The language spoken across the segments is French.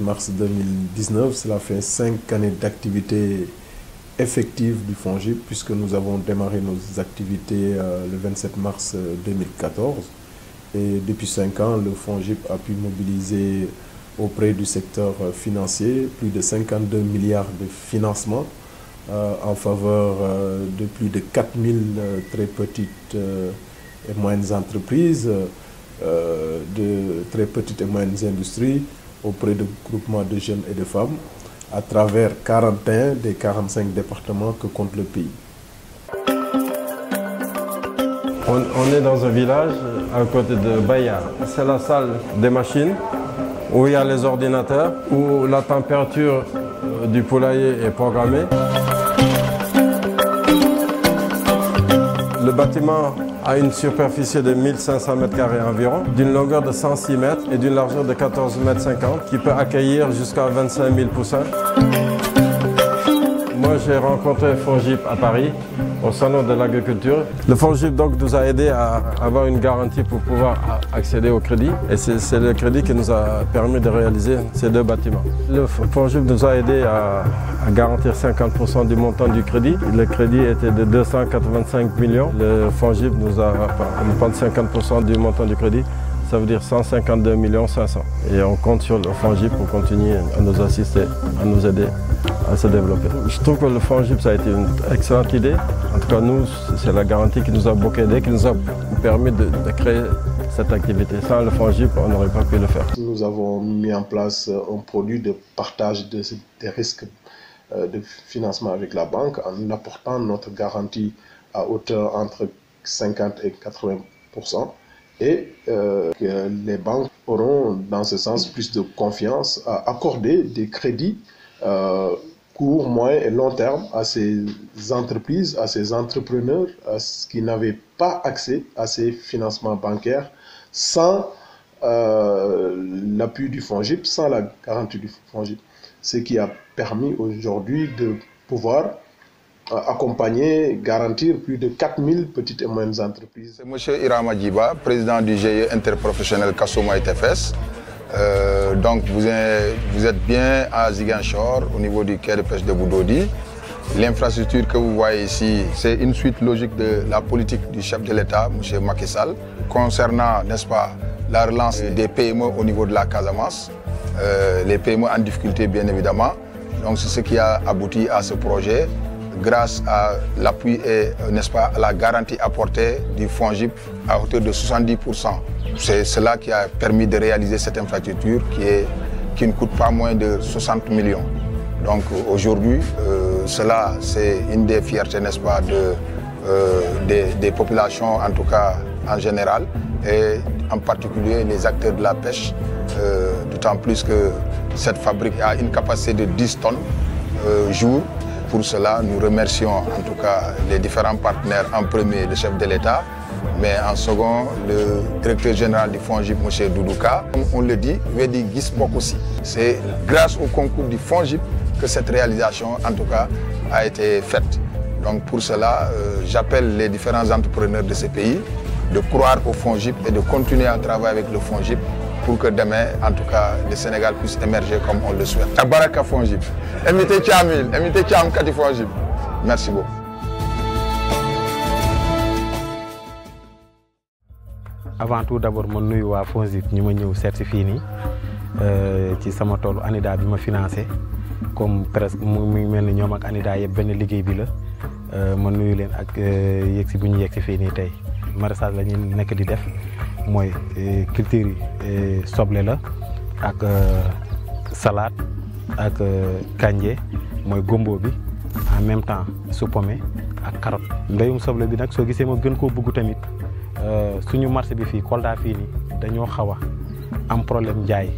mars 2019. Cela fait 5 années d'activité effective du FONGIP, puisque nous avons démarré nos activités le 27 mars 2014. Et depuis 5 ans, le FONGIP a pu mobiliser auprès du secteur financier plus de 52 milliards de financements en faveur de plus de 4000 très petites et moyennes entreprises, de très petites et moyennes industries auprès de groupements de jeunes et de femmes à travers 41 des 45 départements que compte le pays. On est dans un village à côté de Bayard. C'est la salle des machines où il y a les ordinateurs, où la température du poulailler est programmée. Le bâtiment a une superficie de 1500 m² environ, d'une longueur de 106 mètres et d'une largeur de 14,50 m, qui peut accueillir jusqu'à 25 000 poussins. Moi, j'ai rencontré FONGIP à Paris, au salon de l'agriculture. Le FONGIP donc nous a aidé à avoir une garantie pour pouvoir accéder au crédit. Et c'est le crédit qui nous a permis de réaliser ces 2 bâtiments. Le FONGIP nous a aidé à garantir 50% du montant du crédit. Le crédit était de 285 millions. Le FONGIP nous a prendre 50% du montant du crédit. Ça veut dire 152 500 000. Et on compte sur le FONGIP pour continuer à nous assister, à nous aider à se développer. Je trouve que le FONGIP, ça a été une excellente idée. En tout cas, nous, c'est la garantie qui nous a beaucoup aidé, qui nous a permis de créer cette activité. Sans le FONGIP, on n'aurait pas pu le faire. Nous avons mis en place un produit de partage des risques de financement avec la banque en apportant notre garantie à hauteur entre 50 et 80%. Et que les banques auront dans ce sens plus de confiance à accorder des crédits court, moyen et long terme à ces entreprises, à ces entrepreneurs qui n'avaient pas accès à ces financements bancaires sans l'appui du FONGIP, sans la garantie du FONGIP. Ce qui a permis aujourd'hui de pouvoir accompagner, garantir plus de 4000 petites et moyennes entreprises. C'est M. Irama Djiba, président du GIE interprofessionnel Kassouma ITFS. Donc vous êtes bien à Ziguinchor, au niveau du quai de pêche de Boudodi. L'infrastructure que vous voyez ici, c'est une suite logique de la politique du chef de l'État, M. Macky Sall, concernant, n'est-ce pas, la relance des PME au niveau de la Casamance, les PME en difficulté bien évidemment. Donc c'est ce qui a abouti à ce projet, grâce à l'appui et, n'est-ce pas, à la garantie apportée du FONGIP à hauteur de 70%. C'est cela qui a permis de réaliser cette infrastructure qui ne coûte pas moins de 60 millions. Donc aujourd'hui, cela c'est une des fiertés, n'est-ce pas, des populations, en tout cas en général, et en particulier les acteurs de la pêche, d'autant plus que cette fabrique a une capacité de 10 tonnes jour. Pour cela, nous remercions en tout cas les différents partenaires, en premier le chef de l'État, mais en second le directeur général du FONGIP, M. Doudouka. Comme on le dit, Wedi Gisbok aussi. C'est grâce au concours du FONGIP que cette réalisation, en tout cas, a été faite. Donc pour cela, j'appelle les différents entrepreneurs de ce pays de croire au FONGIP et de continuer à travailler avec le FONGIP pour que demain, en tout cas, le Sénégal puisse émerger comme on le souhaite. Tabaraka FONGIP. Emité Tchamil, Emité Tcham Kati FONGIP. Merci beaucoup. Avant tout, d'abord, je suis à FONGIP, je suis certifié ci sama toolu ANIDA bi ma financé comme presque muy mel ni ñoom ak ANIDA yëpp benn liggéey bi la ma nuyu leen ak yegsi bu ñu yegsi fii nii tey maraîchage la ñu nekk di def mooy culture yi soble la ak salade ak kanje mooy gombo bi en même temps supame ak carotte. mbéyum soble bi nag soo gisee ma gën koo bëgg tamit suñu marché bi fii Kolda fii nii dañoo xaw a am problème jaay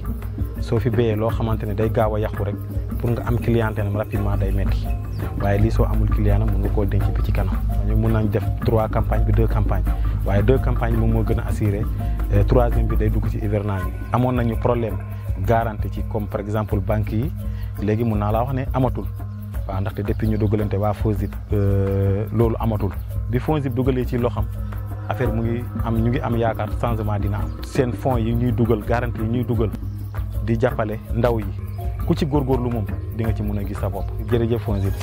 soo fi béyee loo xamante ne day gaaw a yàqu rek pour nga am clientèle rapidement day metti waaye lii soo amul client mën nga koo denc bi ci kanam ñu mën nañ def 3 campagnes bi 2 campagnes waaye 2 campagnes moom moo gën a assuré 3e bi day dugg ci hivernage bi. amoon nañu problème garantie ci comme par exemple banque yi léegi mun naa laa wax ne amatul waaw ndaxte depuis ñu dugalante waa FONGIP loolu amatul bi FONGIP dugalee ci loxam affaire mu ngi am ñu ngi am yaakaar changement dina am. seen fonds yi ñuy dugal garantie yi ñuy dugal di jàppale ndaw yi ku ci góorgóorlu moom di nga ci mën a gis sa bopp jërëjëf FONGIP.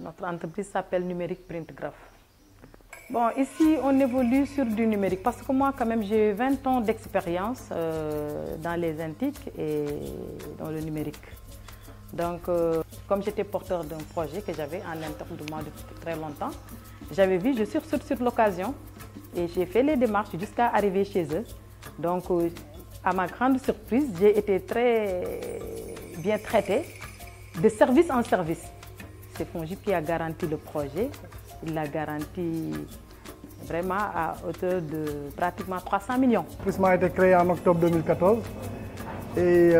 Notre entreprise s'appelle Numérique Print Graph. Bon, ici, on évolue sur du numérique parce que moi, quand même, j'ai 20 ans d'expérience dans les antiques et dans le numérique. Donc, comme j'étais porteur d'un projet que j'avais en interne de moi depuis très longtemps, j'avais vu, je sursaute sur l'occasion et j'ai fait les démarches jusqu'à arriver chez eux. Donc, à ma grande surprise, j'ai été très bien traitée de service en service. C'est FONGIP qui a garanti le projet. Il l'a garanti vraiment à hauteur de pratiquement 300 millions. Prisma a été créé en octobre 2014 et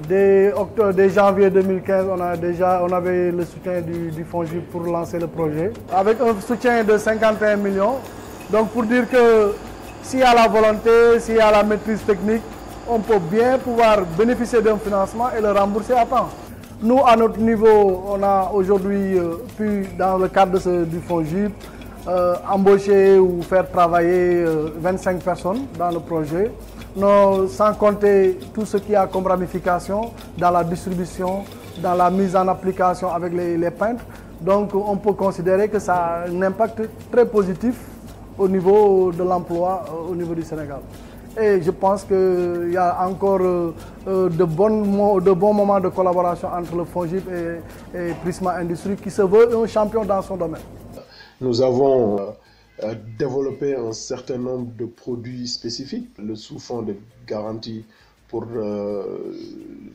dès janvier 2015, on avait le soutien du FONGIP pour lancer le projet avec un soutien de 51 millions. Donc pour dire que s'il y a la volonté, s'il y a la maîtrise technique, on peut bien pouvoir bénéficier d'un financement et le rembourser à temps. Nous, à notre niveau, on a aujourd'hui pu, dans le cadre du FONGIP, embaucher ou faire travailler 25 personnes dans le projet, sans compter tout ce qui a comme ramification dans la distribution, dans la mise en application avec les peintres. Donc on peut considérer que ça a un impact très positif au niveau de l'emploi au niveau du Sénégal. Et je pense qu'il y a encore de bons moments de collaboration entre le FONGIP et Prisma Industrie qui se veut un champion dans son domaine. Nous avons développé un certain nombre de produits spécifiques, le sous-fonds de garantie pour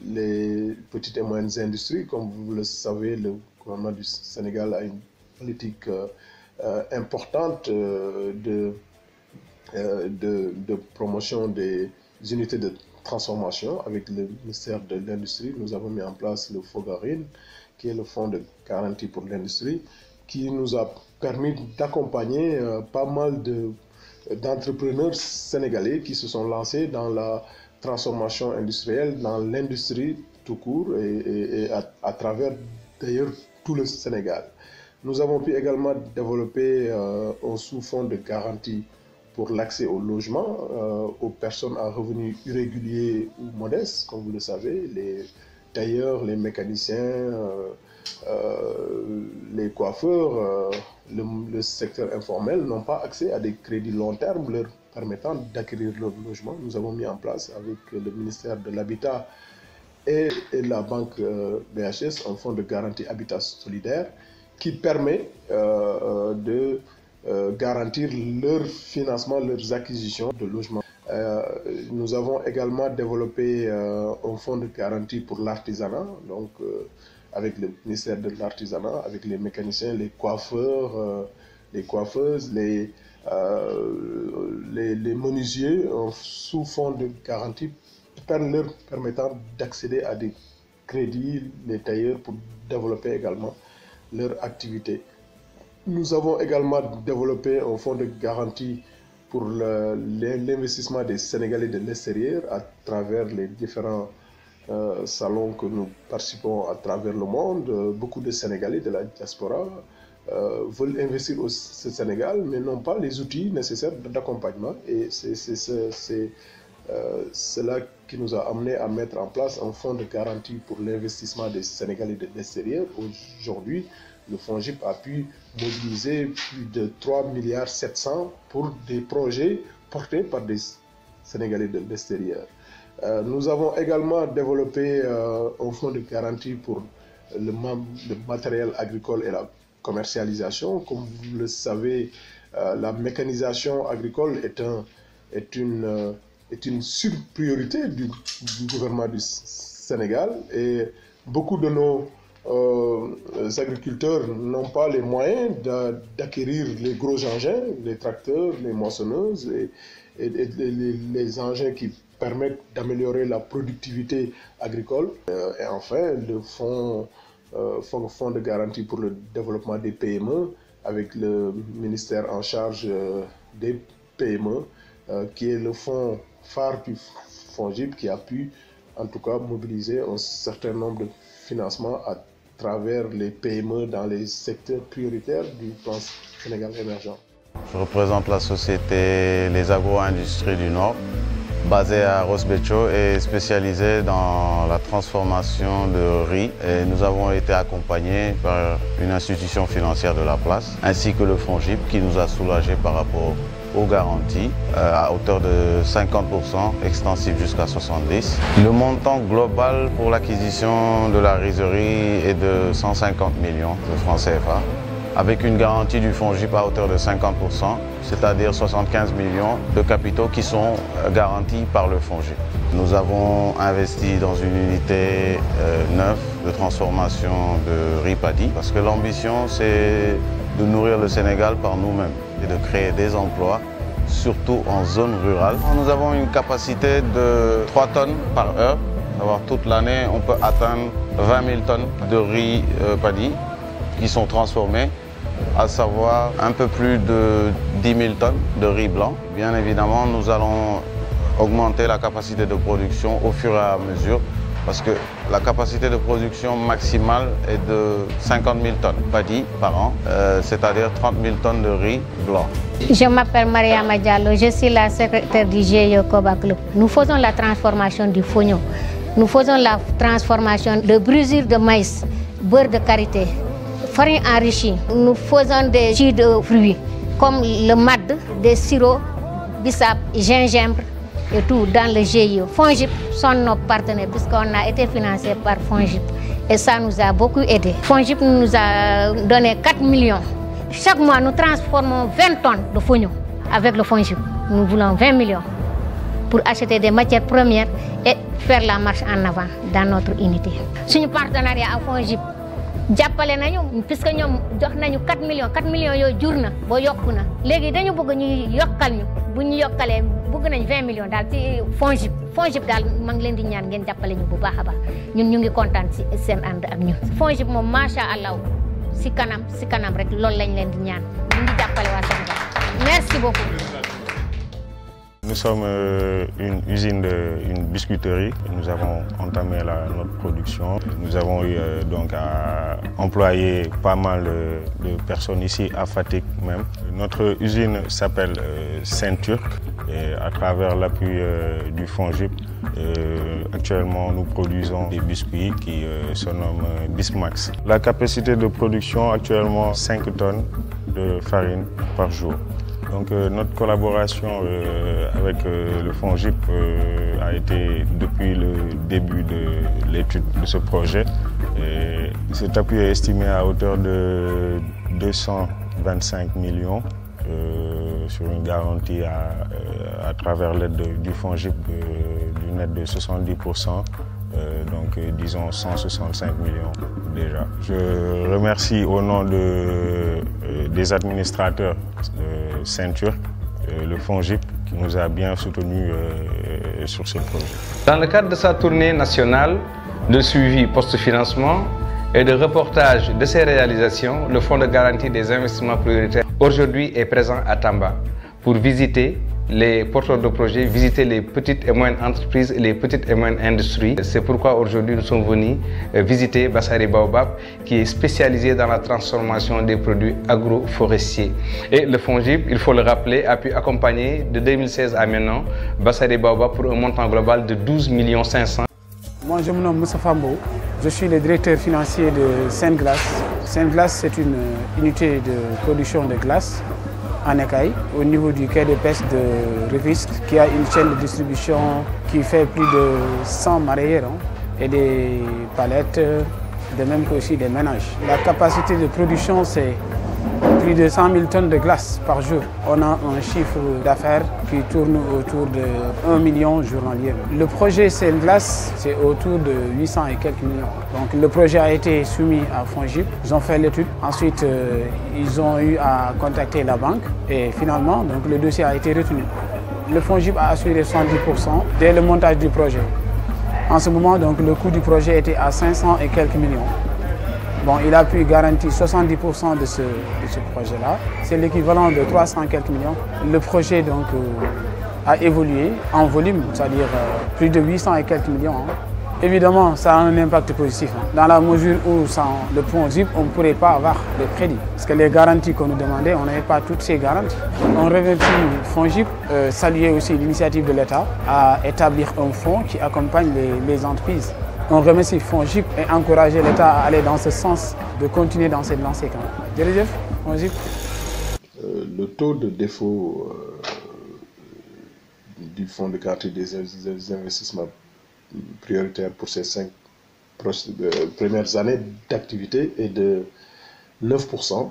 les petites et moyennes industries. Comme vous le savez, le gouvernement du Sénégal a une politique importante de promotion des unités de transformation. Avec le ministère de l'Industrie, nous avons mis en place le FOGARIN, qui est le fonds de garantie pour l'industrie, qui nous a permis d'accompagner pas mal d'entrepreneurs sénégalais qui se sont lancés dans la transformation industrielle, dans l'industrie tout court et à travers d'ailleurs tout le Sénégal. Nous avons pu également développer un sous-fonds de garantie pour l'accès au logement aux personnes à revenus irréguliers ou modestes, comme vous le savez, les tailleurs, les mécaniciens, les coiffeurs, le secteur informel n'ont pas accès à des crédits long terme leur permettant d'acquérir leur logement. Nous avons mis en place avec le ministère de l'Habitat et la banque BHS un fonds de garantie Habitat Solidaire qui permet de garantir leur financement, leurs acquisitions de logements. Nous avons également développé un fonds de garantie pour l'artisanat, donc avec le ministère de l'Artisanat, avec les mécaniciens, les coiffeurs, les coiffeuses, les menuisiers, un sous-fonds de garantie leur permettant d'accéder à des crédits, les tailleurs pour développer également leur activité. Nous avons également développé un fonds de garantie pour l'investissement des Sénégalais de l'extérieur à travers les différents salons que nous participons à travers le monde. Beaucoup de Sénégalais de la diaspora veulent investir au Sénégal, mais n'ont pas les outils nécessaires d'accompagnement. Et c'est cela qui nous a amené à mettre en place un fonds de garantie pour l'investissement des Sénégalais de l'extérieur. Aujourd'hui, le FONGIP a pu mobiliser plus de 3,7 milliards pour des projets portés par des Sénégalais de l'extérieur. Nous avons également développé un fonds de garantie pour le matériel agricole et la commercialisation. Comme vous le savez, la mécanisation agricole est une surpriorité du gouvernement du Sénégal et beaucoup de nos agriculteurs n'ont pas les moyens d'acquérir les gros engins, les tracteurs, les moissonneuses et les engins qui permettent d'améliorer la productivité agricole. Et enfin, le fonds de garantie pour le développement des PME avec le ministère en charge des PME, qui est le fonds phare du FONGIP qui a pu en tout cas mobiliser un certain nombre de financements à travers les PME dans les secteurs prioritaires du plan Sénégal émergent. Je représente la société Les Agro-Industries du Nord, basée à Rosbecho et spécialisée dans la transformation de riz. Et nous avons été accompagnés par une institution financière de la place, ainsi que le FONGIP qui nous a soulagés par rapport aux garanties à hauteur de 50%, extensive jusqu'à 70%. Le montant global pour l'acquisition de la rizerie est de 150 millions de francs CFA, avec une garantie du FONGIP à hauteur de 50%, c'est-à-dire 75 millions de capitaux qui sont garantis par le FONGIP. Nous avons investi dans une unité neuve de transformation de riz paddy, parce que l'ambition c'est de nourrir le Sénégal par nous-mêmes et de créer des emplois, surtout en zone rurale. Nous avons une capacité de 3 tonnes par heure. Toute l'année, on peut atteindre 20 000 tonnes de riz paddy qui sont transformés, à savoir un peu plus de 10 000 tonnes de riz blanc. Bien évidemment, nous allons augmenter la capacité de production au fur et à mesure, parce que la capacité de production maximale est de 50 000 tonnes paddy par an, c'est-à-dire 30 000 tonnes de riz blanc. Je m'appelle Mariama Diallo, je suis la secrétaire du GIE Koba Club. Nous faisons la transformation du fognon, nous faisons la transformation de brûlure de maïs, beurre de karité, farine enrichie. Nous faisons des jus de fruits comme le mad, des sirops, bissap, gingembre et tout dans le GIE. FONGIP sont nos partenaires puisqu'on a été financé par FONGIP et ça nous a beaucoup aidé. FONGIP nous a donné 4 millions. Chaque mois, nous transformons 20 tonnes de fognon avec le FONGIP. Nous voulons 20 millions pour acheter des matières premières et faire la marche en avant dans notre unité. Suñu partenariat à FONGIP jàppale nañu puisque ñoom jox nañu 4 millions yooyu jur na boo yokku na léegi dañu bëgg ñu yokkal ñu bu ñu yokkalee bëgg nañ 20 millions daal ci FONGIP daal maa ngi leen di ñaan ngeen jàppale ñu bu baax a baax ñun ñu ngi kontaan ci seen ànd ak ñun. FONGIP moom macha allah si kanam rek loolu lañ leen di ñaan ñu ngi jàppale waa Sénégal merci beaucoup. Nous sommes une usine, une biscuiterie. Nous avons entamé notre production. Nous avons eu donc à employer pas mal de personnes ici à Fatick même. Notre usine s'appelle Saint-Turc et à travers l'appui du FONGIP, actuellement nous produisons des biscuits qui se nomment Bismax. La capacité de production actuellement 5 tonnes de farine par jour. Donc notre collaboration avec le FONGIP a été depuis le début de l'étude de ce projet. Et cet appui est estimé à hauteur de 225 millions sur une garantie à travers l'aide du FONGIP d'une aide de 70%. Donc disons 165 millions déjà. Je remercie au nom des administrateurs de Saint-Turc, le FONGIP qui nous a bien soutenus sur ce projet. Dans le cadre de sa tournée nationale de suivi post-financement et de reportage de ses réalisations, le Fonds de garantie des investissements prioritaires aujourd'hui est présent à Tamba pour visiter les porteurs de projets, visiter les petites et moyennes entreprises et les petites et moyennes industries. C'est pourquoi aujourd'hui nous sommes venus visiter Bassari Baobab qui est spécialisé dans la transformation des produits agroforestiers. Et le FONGIP, il faut le rappeler, a pu accompagner de 2016 à maintenant Bassari Baobab pour un montant global de 12 500 000. Moi je me nomme Moussa Fambo, je suis le directeur financier de Sainte-Glace. Sainte-Glace c'est une unité de production de glace en écaille au niveau du quai de pêche de Rufisque qui a une chaîne de distribution qui fait plus de 100 mareyeurs et des palettes, de même qu'aussi des ménages. La capacité de production c'est plus de 100 000 tonnes de glace par jour. On a un chiffre d'affaires qui tourne autour de 1 million journalier. Le projet Sainte-Glace, c'est autour de 800 et quelques millions. Donc le projet a été soumis à FONGIP, ils ont fait l'étude. Ensuite, ils ont eu à contacter la banque et finalement, donc, le dossier a été retenu. Le FONGIP a assuré 70% dès le montage du projet. En ce moment, donc, le coût du projet était à 500 et quelques millions. Bon, il a pu garantir 70% de ce projet-là. C'est l'équivalent de 300 et quelques millions. Le projet donc, a évolué en volume, c'est-à-dire plus de 800 et quelques millions. Évidemment, ça a un impact positif, dans la mesure où sans le FONGIP, on ne pourrait pas avoir de crédit. Parce que les garanties qu'on nous demandait, on n'avait pas toutes ces garanties. On remercie FONGIP, saluer aussi l'initiative de l'État à établir un fonds qui accompagne les entreprises. On remercie FONGIP et encourager l'État à aller dans ce sens, de continuer dans cette lancée. Jërëjëf, FONGIP. Le taux de défaut du fonds de garantie des investissements prioritaires pour ces 5 premières années d'activité est de 9%,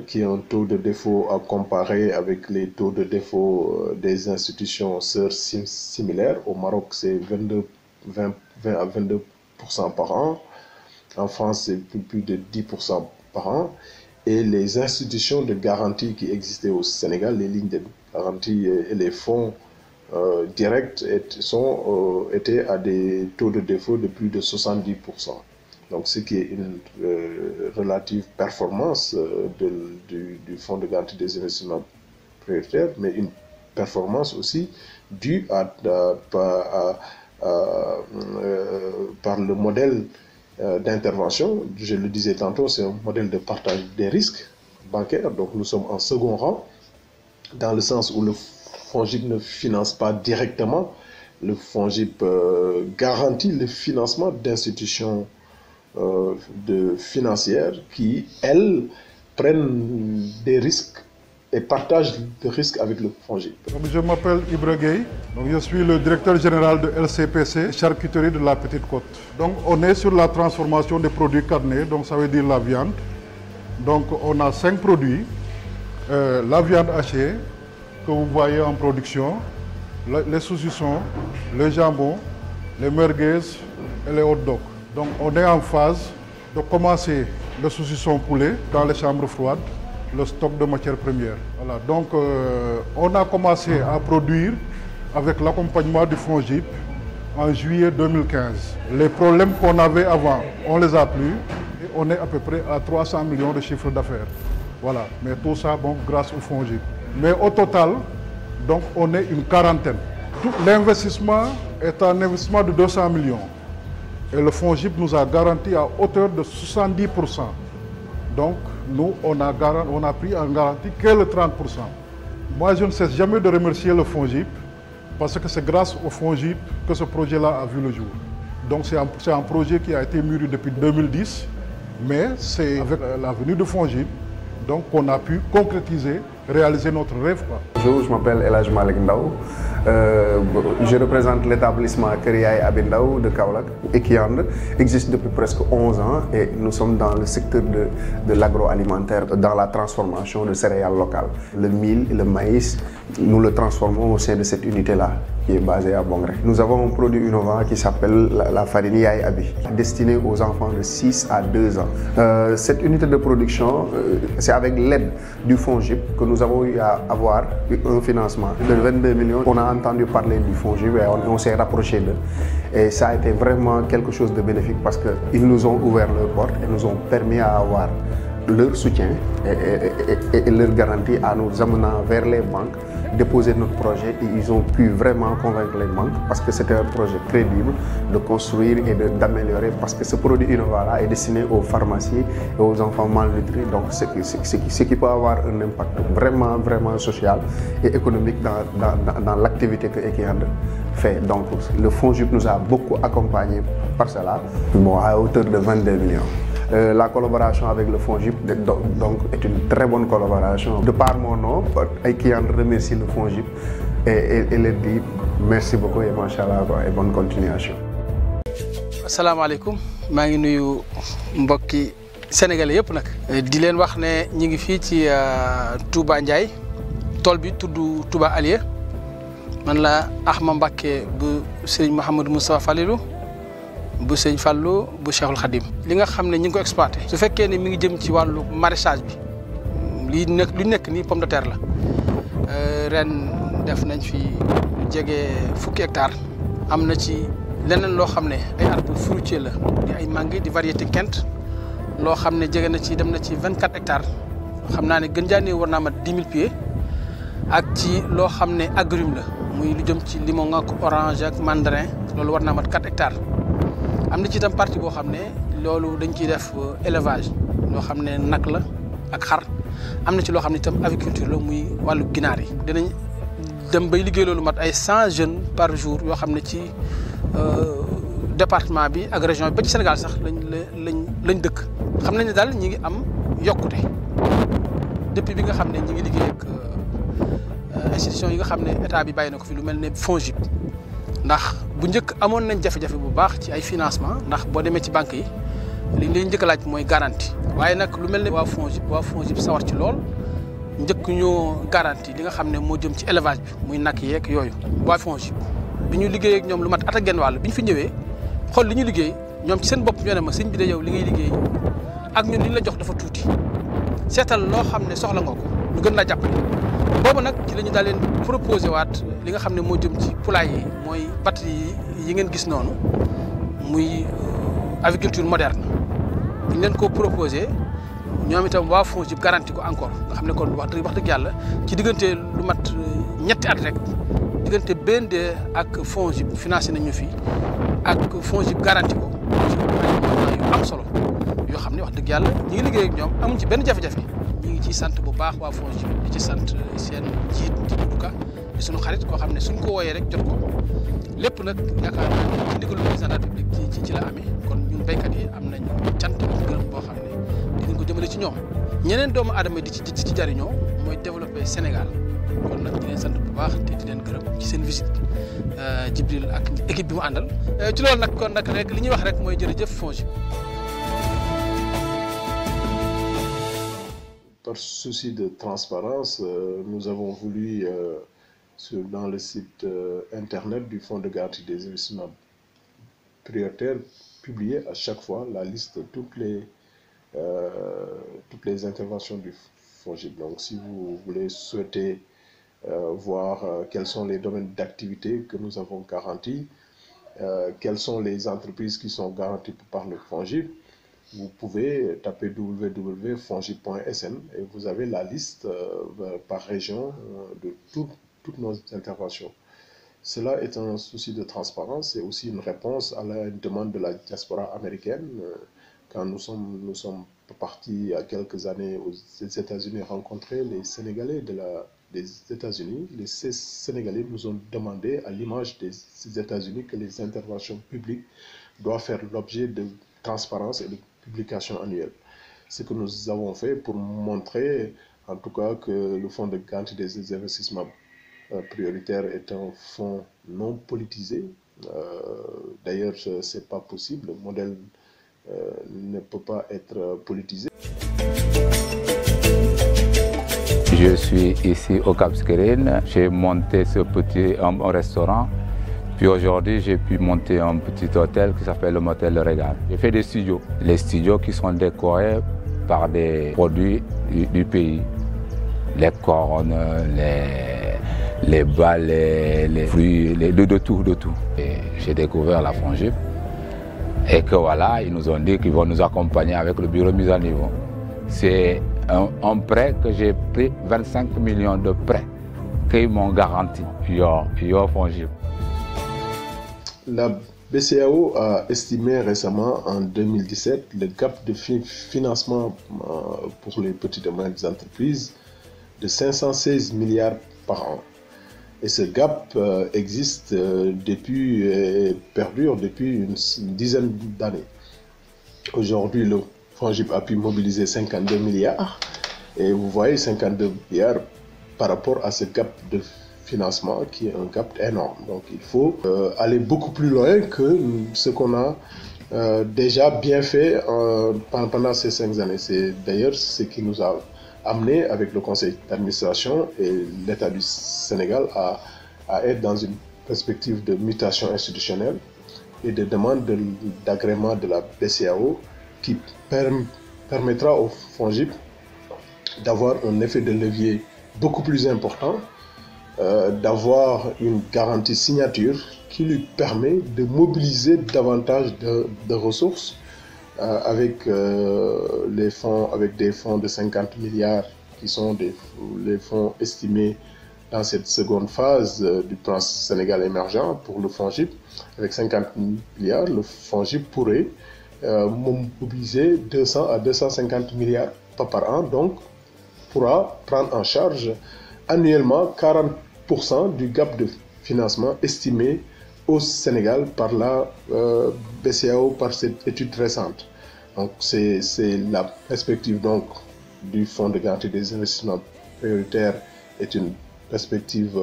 qui est un taux de défaut à comparer avec les taux de défaut des institutions sœurs similaires. Au Maroc, c'est 20 à 22% par an. En France, c'est plus de 10% par an. Et les institutions de garantie qui existaient au Sénégal, les lignes de garantie et les fonds directs étaient à des taux de défaut de plus de 70%. Donc, ce qui est une relative performance du fonds de garantie des investissements prioritaires, mais une performance aussi due par le modèle d'intervention. Je le disais tantôt, c'est un modèle de partage des risques bancaires. Donc nous sommes en second rang, dans le sens où le FONGIP ne finance pas directement. Le FONGIP garantit le financement d'institutions financières qui, elles, prennent des risques et partagent le risque avec le FONGIP. Je m'appelle Ibra Gueye, je suis le directeur général de LCPC, charcuterie de la Petite Côte. Donc on est sur la transformation des produits carnés, donc ça veut dire la viande. Donc on a 5 produits. La viande hachée que vous voyez en production, les saucissons, le jambon, les merguez et les hot dogs. Donc on est en phase de commencer le saucisson poulet dans les chambres froides, le stock de matières premières. Voilà, donc on a commencé à produire avec l'accompagnement du FONGIP en juillet 2015. Les problèmes qu'on avait avant, on les a plus et on est à peu près à 300 millions de chiffre d'affaires. Voilà, mais tout ça bon, grâce au FONGIP. Mais au total, donc on est une quarantaine. L'investissement est un investissement de 200 millions. Et le FONGIP nous a garanti à hauteur de 70%. Donc, nous, on a pris en garantie que le 30%. Moi, je ne cesse jamais de remercier le FONGIP parce que c'est grâce au FONGIP que ce projet-là a vu le jour. Donc, c'est un projet qui a été mûri depuis 2010, mais c'est avec la venue du FONGIP qu'on a pu concrétiser, réaliser notre rêve. Bonjour, je m'appelle El Hadj Malick Ndao. Je représente l'établissement Kër Yaye Abi Ndao de Kaolack. Ekiand existe depuis presque 11 ans et nous sommes dans le secteur de l'agroalimentaire, dans la transformation de céréales locales. Le mil et le maïs, nous le transformons au sein de cette unité-là, qui est basée à Bongré. Nous avons un produit innovant qui s'appelle la farine Yaye Abi, destinée aux enfants de 6 à 2 ans. Cette unité de production, c'est avec l'aide du FONGIP que nous avons eu à avoir un financement de 22 millions. On a entendu parler du FONGIP et on s'est rapproché d'eux. Et ça a été vraiment quelque chose de bénéfique parce qu'ils nous ont ouvert leurs portes et nous ont permis à avoir leur soutien et leur garantie en nous amenant vers les banques, déposer notre projet et ils ont pu vraiment convaincre les banques parce que c'était un projet crédible de construire et d'améliorer parce que ce produit innovant-là est destiné aux pharmacies et aux enfants malnutris, donc ce qui peut avoir un impact vraiment, vraiment social et économique dans l'activité que Ekiand fait. Donc le FONGIP nous a beaucoup accompagnés par cela, à hauteur de 22 millions. La collaboration avec le FONGIP donc, est une très bonne collaboration. De par mon nom, Ekiand remercie le FONGIP et leur dit merci beaucoup et machallah et bonne continuation. Assalamu alaikum, je suis nuyu mbokki sénégalais yëpp nag di leen wax ne ñi ngi fii ci Touba Ndiaye tool bi tudd Touba Alieu man la Ahma Mbacké bu Serigne Mouhamadou Moustapha Falilou bu Serigne Fallou bu Cheikhul Khadim li nga xam ne ñu ngi ko exploité su fekkee ne mi ngi jëm ci wàllu maraîchage bi li nekk nii pomme de terre la ren def nañ fi jege fukki hectares am na ci leneen loo xam ne ay arbres fruitiers la di ay mangue di variété Kent loo xam ne jege na ci dem na ci 24 hectares xam naa ne gën jaa néew war naa mat 10 000 pieds ak ci loo xam ne agrume la muy lu jëm ci limon ak orange ak mandarin loolu war naa mat 4 hectares am na ci itam partie boo xam ne loolu dañ ciy def élevage loo xam ne nag la ak xar am na ci loo xam ne itam aviculture la muy wàllu ginaar yi dinañ dem bay liggéey loolu mat ay 100 jeunes par jour yoo xam ne ci département bi ak région bi ba ci Sénégal sax lañ dëkk xam nañ ne daal ñi ngi am yokkute depuis bi nga xam ne ñi ngi liggéey ak institution yi nga xam ne état bi bàyyi na ko fi lu mel ne FONGIP ndax bu njëkk amoon nañ jafe-jafe bu baax ci ay financement ndax boo demee ci banque yi li ñu njëkk a laaj mooy garantie waaye nag lu mel ne waa FONGIP sawar ci lool njëkk ñoo garantie li nga xam ne moo jëm ci élevage bi muy nag yeeg yooyu waa FONGIP bi ñu liggéey ak ñoom lu mat at ak genn wàll bi ñu fi ñëwee xool li ñu liggéey ñoom ci seen bopp ñoo ne ma sëñ bi de yow li ngay liggéey ak ñun li ñu la jox dafa tuuti seetal loo xam ne soxla nga ko ñu gën laa jàppale boobu nag ci la ñu daal leen proposé waat li nga xam ne moo jëm ci poulailler yi mooy batterie yi ngeen gis noonu muy agriculture moderne bi ñu leen ko proposé ñoom itam waa FONGIP garanti ko encore nga xam ne kon wax dëgg yàlla ci diggante lu mat ñetti at rek diggante BND ak FONGIP financé nañu fi ak FONGIP garanti ko yu am solo yoo xam ne wax dëgg yàlla ñi ngi liggéey ak ñoom amuñ ci benn jafe-jafe ñi ngi ciy sant bu baax waa FONGIP di ci sant seen njiit di Duka di suñu xarit koo xam ne suñ ko wooyee rek jot ko lépp nag yaakaar naa ne ci ndigalu président de la République ci la amee kon ñun béykat yi am nañ cant ak gërëm boo xam ne dinañ ko jëmale ci ñoom ñeneen doomu aadama di ci jariñoo mooy développer Sénégal kon nag di leen sant bu baax te di leen gërëm ci seen visite Djibril ak équipe bi mu àndal ci loolu nag kon nag rek li ñuy wax rek mooy jërëjëf FONGIP. Par souci de transparence, nous avons voulu, dans le site internet du Fonds de garantie des investissements prioritaires, publier à chaque fois la liste de toutes les interventions du FONGIP. Donc si vous souhaitez voir quels sont les domaines d'activité que nous avons garantis, quelles sont les entreprises qui sont garanties par le FONGIP, vous pouvez taper www.fongip.sn et vous avez la liste par région de toutes nos interventions. Cela est un souci de transparence et aussi une réponse à la demande de la diaspora américaine. Quand nous sommes partis il y a quelques années aux États-Unis rencontrer les Sénégalais des États-Unis, les Sénégalais nous ont demandé, à l'image des États-Unis, que les interventions publiques doivent faire l'objet de transparence et de publication annuelle. Ce que nous avons fait pour montrer, en tout cas, que le Fonds de garantie des investissements prioritaires est un fonds non politisé. D'ailleurs, ce n'est pas possible. Le modèle ne peut pas être politisé. Je suis ici au Cap Skirring. J'ai monté ce petit restaurant. Puis aujourd'hui, j'ai pu monter un petit hôtel qui s'appelle le Motel Le Régal. J'ai fait des studios. Les studios qui sont décorés par des produits du pays. Les cornes, les balais, les fruits, de tout. J'ai découvert la FONGIP. Et que voilà, ils nous ont dit qu'ils vont nous accompagner avec le bureau de mise à niveau. C'est un prêt que j'ai pris, 25 millions de prêts qu'ils m'ont garanti. Yo FONGIP. La BCEAO a estimé récemment, en 2017, le gap de financement pour les petites et moyennes entreprises de 516 milliards par an. Et ce gap existe perdure depuis une dizaine d'années. Aujourd'hui, le FONGIP a pu mobiliser 52 milliards. Et vous voyez 52 milliards par rapport à ce gap de financement qui est un gap énorme. Donc il faut aller beaucoup plus loin que ce qu'on a déjà bien fait pendant ces 5 années. C'est d'ailleurs ce qui nous a amené avec le conseil d'administration et l'État du Sénégal à être dans une perspective de mutation institutionnelle et de demande d'agrément de la BCEAO qui permettra au FONGIP d'avoir un effet de levier beaucoup plus important, d'avoir une garantie signature qui lui permet de mobiliser davantage de ressources avec des fonds de 50 milliards qui sont les fonds estimés dans cette seconde phase du plan Sénégal émergent pour le FONGIP, avec 50 milliards, le FONGIP pourrait mobiliser 200 à 250 milliards par an, donc pourra prendre en charge annuellement 40% du gap de financement estimé au Sénégal par la BCEAO, par cette étude récente. Donc c'est la perspective donc du Fonds de garantie des investissements prioritaires est une perspective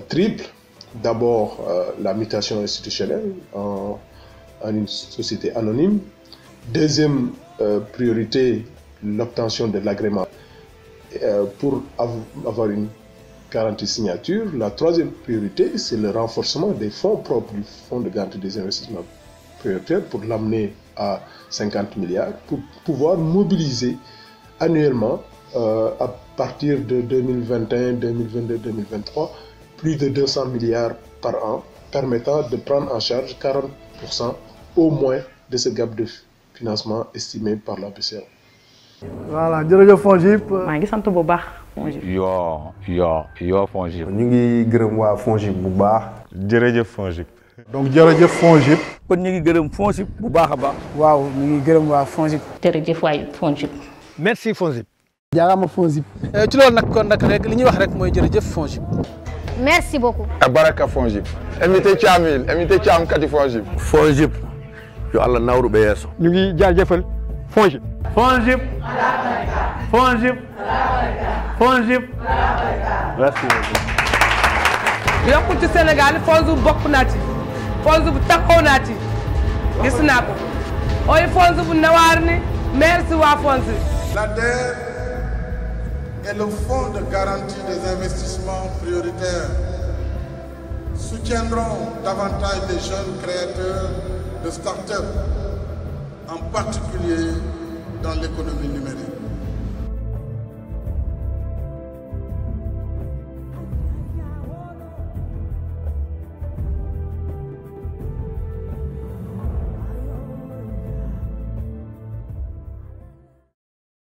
triple. D'abord la mutation institutionnelle en une société anonyme. Deuxième priorité, l'obtention de l'agrément pour avoir une garantie signature. La troisième priorité, c'est le renforcement des fonds propres du Fonds de garantie des investissements prioritaires pour l'amener à 50 milliards, pour pouvoir mobiliser annuellement à partir de 2021, 2022, 2023, plus de 200 milliards par an, permettant de prendre en charge 40% au moins de ce gap de financement estimé par la BCEAO. Voilà, jërëjëf FONGIP. maa ngi sant bu baax FONGIP. yoo FONGIP. ñu ngi gërëm waa FONGIP bu baax. jërëjëf FONGIP. donc jërëjëf FONGIP. kon ñu ngi gërëm FONGIP bu baax a baax. waaw ñu ngi gërëm waa FONGIP. jërëjëf waay FONGIP. merci FONGIP. jaaraama FONGIP. ci loolu nag kon nag rek li ñuy wax rek mooy jërëjëf FONGIP. merci beaucoup. Baraka FONGIP. Emité Thiamil, Emité Thiam kati FONGIP. FONGIP yo Allah nawru ɓe yeeso. ñu ngi jaajëfal FONGIP. FONGIP. FONGIP. FONGIP. merci beaucoup. yokkul ci Sénégal FONGIP bokk naa ci FONGIP taxaw naa ci gis naa ko ooy FONGIP nawaar ni merci waa FONGIP. L'ADER et le Fonds de garantie des investissements prioritaires soutiendront davantage les jeunes créateurs de start-up, en particulier dans l'économie numérique.